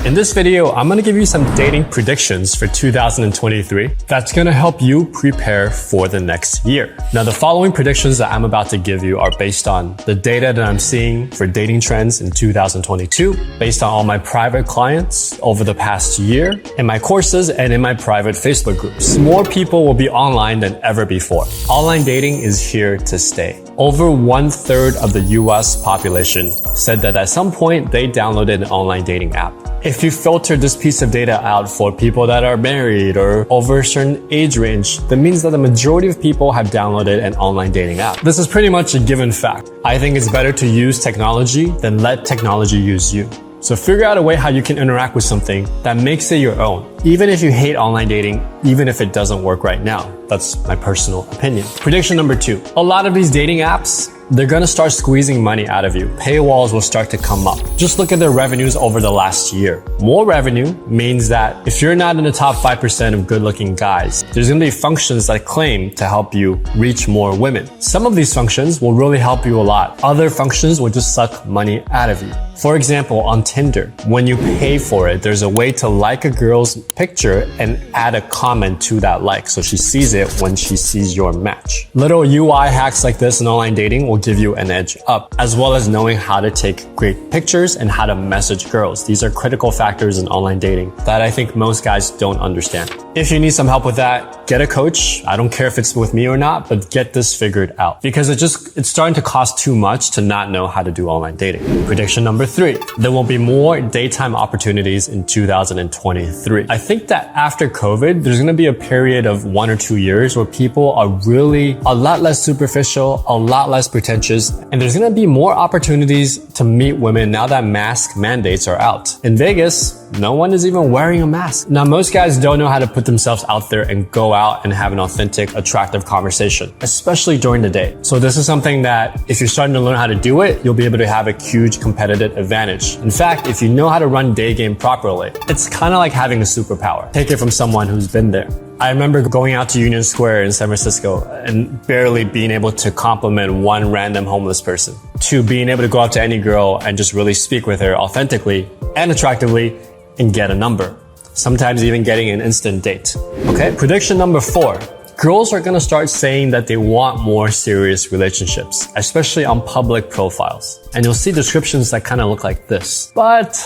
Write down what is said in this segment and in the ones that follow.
In this video, I'm gonna give you some dating predictions for 2023 that's gonna help you prepare for the next year. Now, the following predictions that I'm about to give you are based on the data that I'm seeing for dating trends in 2022, based on all my private clients over the past year, in my courses, and in my private Facebook groups. More people will be online than ever before. Online dating is here to stay. Over 1/3 of the US population said that at some point they downloaded an online dating app. If you filter this piece of data out for people that are married or over a certain age range, that means that the majority of people have downloaded an online dating app. This is pretty much a given fact. I think it's better to use technology than let technology use you. So figure out a way how you can interact with something that makes it your own. Even if you hate online dating, even if it doesn't work right now. That's my personal opinion. Prediction number 2. A lot of these dating apps, they're gonna start squeezing money out of you. Paywalls will start to come up. Just look at their revenues over the last year. More revenue means that if you're not in the top 5% of good-looking guys, there's gonna be functions that claim to help you reach more women. Some of these functions will really help you a lot. Other functions will just suck money out of you. For example, on Tinder, when you pay for it, there's a way to like a girl's picture and add a comment to that like, so she sees it when she sees your match. Little UI hacks like this in online dating will give you an edge up, as well as knowing how to take great pictures and how to message girls. These are critical factors in online dating that I think most guys don't understand. If you need some help with that, get a coach. I don't care if it's with me or not, but get this figured out, because it's starting to cost too much to not know how to do online dating. Prediction number 3, there will be more daytime opportunities in 2023. I think that after COVID, there's gonna be a period of 1 or 2 years where people are really a lot less superficial, a lot less pretentious, and there's gonna be more opportunities to meet women now that mask mandates are out. In Vegas, no one is even wearing a mask. Now, most guys don't know how to put themselves out there and go out and have an authentic, attractive conversation, especially during the day. So this is something that if you're starting to learn how to do it, you'll be able to have a huge competitive advantage. In fact, if you know how to run day game properly, it's kind of like having a superpower. Take it from someone who's been there. I remember going out to Union Square in San Francisco and barely being able to compliment one random homeless person, to being able to go up to any girl and just really speak with her authentically and attractively and get a number. Sometimes even getting an instant date. Okay, prediction number 4. Girls are gonna start saying that they want more serious relationships, especially on public profiles. And you'll see descriptions that kind of look like this. But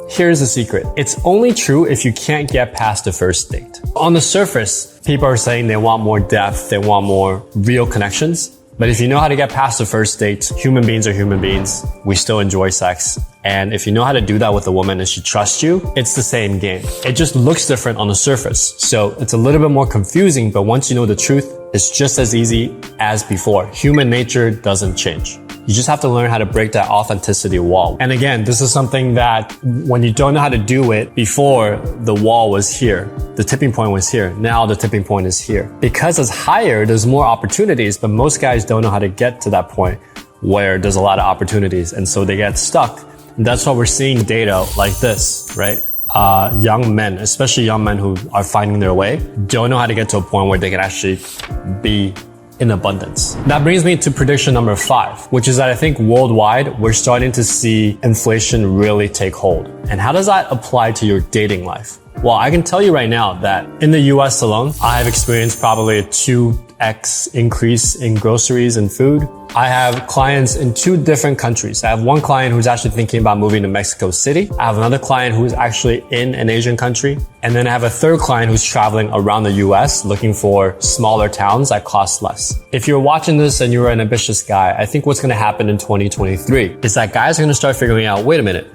here's the secret. It's only true if you can't get past the first date. On the surface, people are saying they want more depth, they want more real connections. But if you know how to get past the first date, human beings are human beings. We still enjoy sex. And if you know how to do that with a woman and she trusts you, it's the same game. It just looks different on the surface. So it's a little bit more confusing, but once you know the truth, it's just as easy as before. Human nature doesn't change. You just have to learn how to break that authenticity wall. And again, this is something that when you don't know how to do it, before the wall was here, the tipping point was here. Now the tipping point is here. Because it's higher, there's more opportunities, but most guys don't know how to get to that point where there's a lot of opportunities. And so they get stuck. And that's why we're seeing data like this, right? Young men, especially young men who are finding their way, don't know how to get to a point where they can actually be in abundance. That brings me to prediction number 5, which is that I think worldwide, we're starting to see inflation really take hold. And how does that apply to your dating life? Well, I can tell you right now that in the US alone, I have experienced probably a 2x increase in groceries and food. I have clients in 2 different countries. I have one client who's actually thinking about moving to Mexico City. I have another client who's actually in an Asian country. And then I have a third client who's traveling around the US looking for smaller towns that cost less. If you're watching this and you're an ambitious guy, I think what's going to happen in 2023 is that guys are going to start figuring out, wait a minute,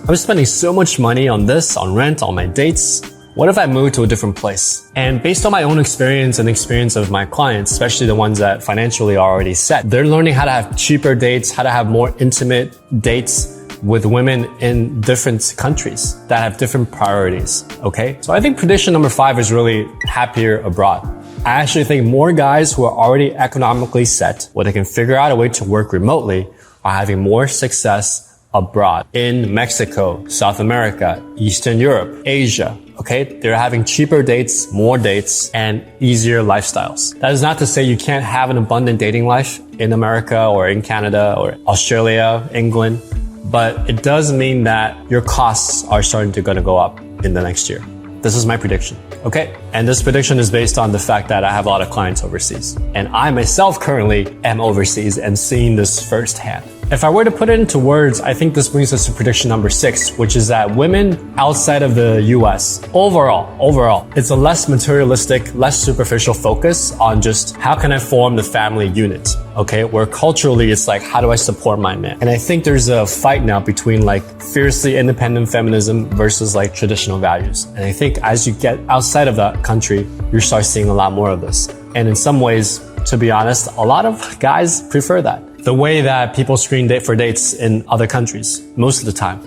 I'm spending so much money on this, on rent, on my dates. What if I move to a different place? And based on my own experience and experience of my clients, especially the ones that financially are already set, they're learning how to have cheaper dates, how to have more intimate dates with women in different countries that have different priorities, okay? So I think prediction number 5 is really happier abroad. I actually think more guys who are already economically set, where they can figure out a way to work remotely, are having more success abroad in Mexico, South America, Eastern Europe, Asia. Okay, they're having cheaper dates, more dates, and easier lifestyles. That is not to say you can't have an abundant dating life in America or in Canada or Australia, England. but it does mean that your costs are starting to go up in the next year. This is my prediction. Okay. And this prediction is based on the fact that I have a lot of clients overseas. And I myself currently am overseas and seeing this firsthand. If I were to put it into words, I think this brings us to prediction number 6, which is that women outside of the US, overall, it's a less materialistic, less superficial focus on just how can I form the family unit, okay? Where culturally it's like, how do I support my man? And I think there's a fight now between like fiercely independent feminism versus like traditional values. And I think as you get outside of that country, you start seeing a lot more of this. And in some ways, to be honest, a lot of guys prefer that. The way that people screen date for dates in other countries, most of the time,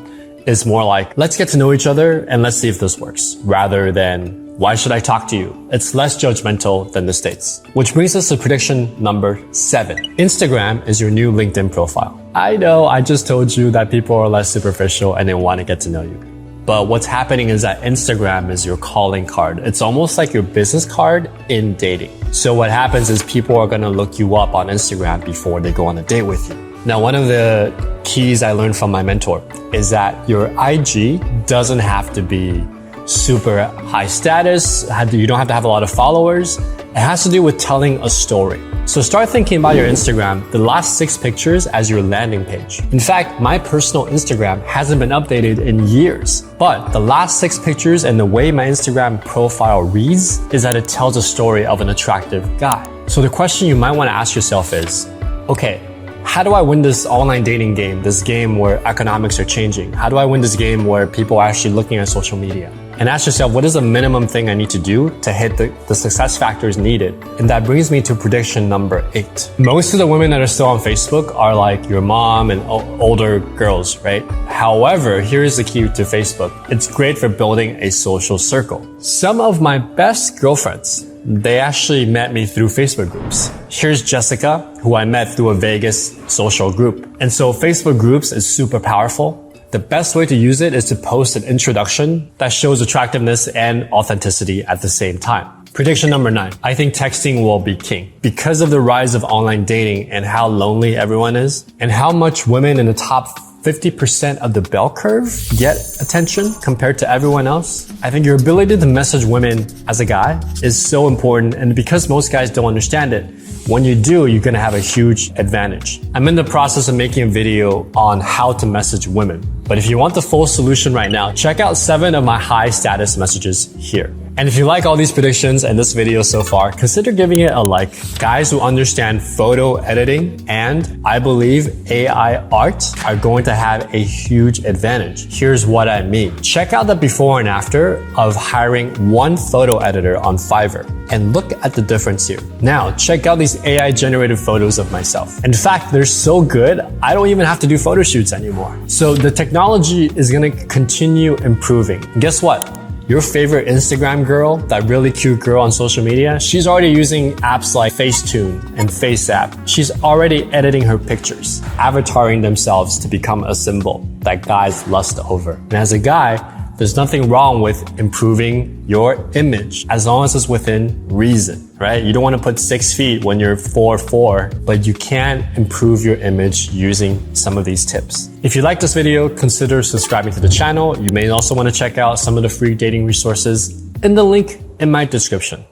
is more like, let's get to know each other and let's see if this works, rather than, why should I talk to you? It's less judgmental than the States. Which brings us to prediction number 7. Instagram is your new LinkedIn profile. I know I just told you that people are less superficial and they want to get to know you. But what's happening is that Instagram is your calling card. It's almost like your business card in dating. So what happens is people are gonna look you up on Instagram before they go on a date with you. Now, one of the keys I learned from my mentor is that your IG doesn't have to be super high status. You don't have to have a lot of followers. It has to do with telling a story. So start thinking about your Instagram, the last 6 pictures as your landing page. In fact, my personal Instagram hasn't been updated in years, but the last 6 pictures and the way my Instagram profile reads is that it tells a story of an attractive guy. So the question you might want to ask yourself is, okay, how do I win this online dating game, this game where economics are changing? How do I win this game where people are actually looking at social media? And ask yourself, what is the minimum thing I need to do to hit the success factors needed? And that brings me to prediction number 8. Most of the women that are still on Facebook are like your mom and older girls, right? However, here's the key to Facebook. It's great for building a social circle. Some of my best girlfriends, they actually met me through Facebook groups. Here's Jessica, who I met through a Vegas social group. And so Facebook groups is super powerful. The best way to use it is to post an introduction that shows attractiveness and authenticity at the same time. Prediction number 9. I think texting will be king. Because of the rise of online dating and how lonely everyone is, and how much women in the top 50% of the bell curve get attention compared to everyone else, I think your ability to message women as a guy is so important. And because most guys don't understand it, when you do, you're gonna have a huge advantage. I'm in the process of making a video on how to message women. But if you want the full solution right now, check out 7 of my high status messages here. And if you like all these predictions and this video so far, consider giving it a like. Guys who understand photo editing and I believe AI art are going to have a huge advantage. Here's what I mean. Check out the before and after of hiring one photo editor on Fiverr and look at the difference here. Now, check out these AI generated photos of myself. In fact, they're so good, I don't even have to do photo shoots anymore. So the technology is gonna continue improving. And guess what? Your favorite Instagram girl, that really cute girl on social media, she's already using apps like Facetune and FaceApp. She's already editing her pictures, avataring themselves to become a symbol that guys lust over. And as a guy, there's nothing wrong with improving your image as long as it's within reason, right? You don't want to put 6 feet when you're 4'4", but you can improve your image using some of these tips. If you like this video, consider subscribing to the channel. You may also want to check out some of the free dating resources in the link in my description.